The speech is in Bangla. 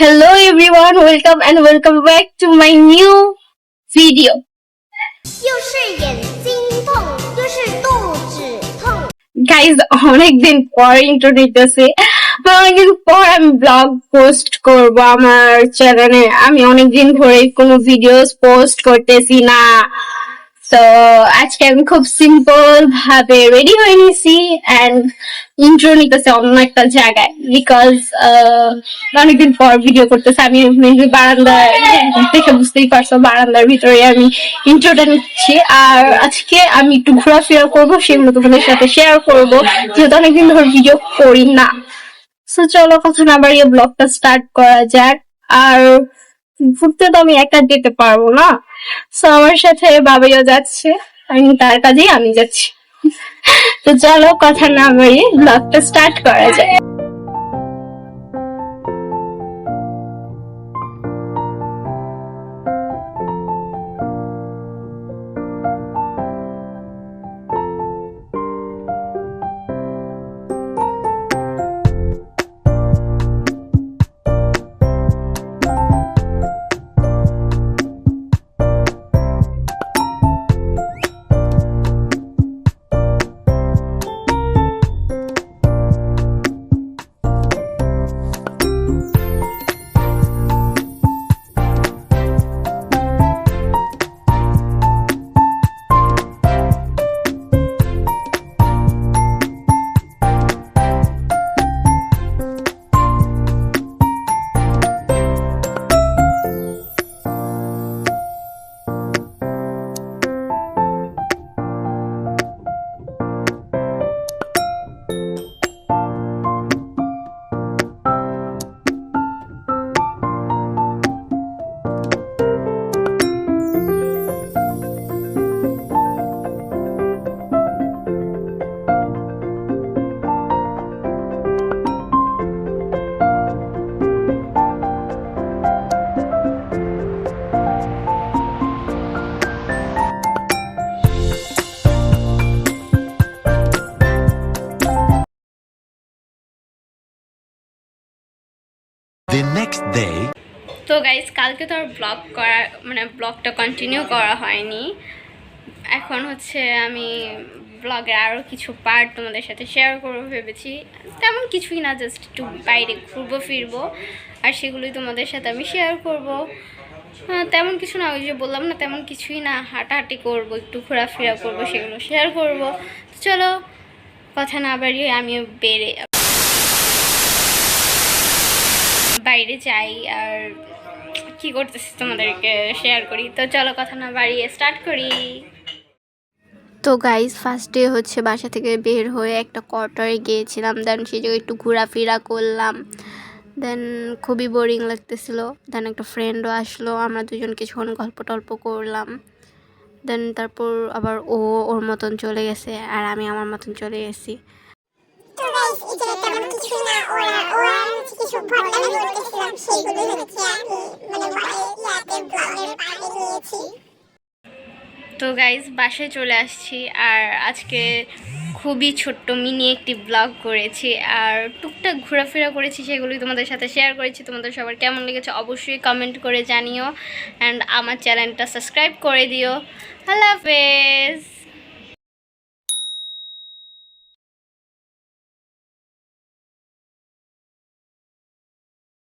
Hello everyone, welcome back to my new video. 又是眼睛痛，又是肚子痛。 Guys, অনেকদিন পর ইন্ট্রো নিতেছি। অনেকদিন পর আমি ব্লগ পোস্ট করব আমার চ্যানেলে। আমি অনেকদিন ধরে কোনো ভিডিওস পোস্ট করতেছি না। তো আজকে আমি খুব সিম্পল ভাবে রেডি হয়ে নিছি এন্ড ইন্ট্রো নিতেছি অন্য একটা জায়গায় বিকজ অনেকদিন পর ভিডিও করতেছি। আমি বারান্দায় দেখে বুঝতেই পারছো, বারান্দার ভিতরে আমি ইন্ট্রোটা নিচ্ছি। আর আজকে আমি একটু ঘোরাফেরা করবো, সেগুলো তোমাদের সাথে শেয়ার করবো, যেহেতু অনেকদিন ধরে ভিডিও করি না। সো চলো কথা না বাড়িয়ে ব্লগটা স্টার্ট করা যাক। আর ঘুরতে তো আমি একা যেতে পারবো না, সো আমার সাথে বাবাইও যাচ্ছে, আমি তার কাজেই আমি যাচ্ছি। তো চলো কথা না বাড়িয়ে ব্লগটা স্টার্ট করা যায়। The next day. তো গাইস, কালকে তো আর ব্লগটা কন্টিনিউ করা হয়নি। এখন হচ্ছে আমি ব্লগের আরও কিছু পার্ট তোমাদের সাথে শেয়ার করবো ভেবেছি। তেমন কিছুই না, জাস্ট একটু বাইরে ঘুরবো ফিরবো, আর সেগুলোই তোমাদের সাথে আমি শেয়ার করবো। তেমন কিছু না, ওই যে বললাম না, তেমন কিছুই না, হাঁটাহাঁটি করবো, একটু ঘোরাফেরা করবো, সেগুলো শেয়ার করবো। চলো কথা না বাড়িয়ে আমিও বাইরে যাই আর কি করতেছি তোমাদেরকে শেয়ার করি। তো চলো কথা না বাড়িয়ে স্টার্ট করি। তো গাইজ, ফার্স্টে হচ্ছে বাসা থেকে বের হয়ে একটা কোয়ার্টারে গিয়েছিলাম, দেন সেই জায়গায় একটু ঘোরাফেরা করলাম। দেন খুবই বোরিং লাগতেছিল, দেন একটা ফ্রেন্ডও আসলো, আমরা দুজন কিছুক্ষণ গল্প টল্প করলাম। দেন তারপর আবার ওর মতন চলে গেছে আর আমি আমার মতন চলে গেছি। তো গাইস, এটা তেমন কিছু না, ওরা কিছু ভালো করতেছিলাম, সেইগুলো হচ্ছে আমি ব্লগের পার্টে নিয়েছি। তো গাইজ, বাসায় চলে আসছি আর আজকে খুবই ছোট্ট মিনি একটি ব্লগ করেছি আর টুকটাক ঘোরাফেরা করেছি, সেগুলোই তোমাদের সাথে শেয়ার করেছি। তোমাদের সবার কেমন লেগেছে অবশ্যই কমেন্ট করে জানিও, অ্যান্ড আমার চ্যানেলটা সাবস্ক্রাইব করে দিও। আল্লাহ হাফেজ।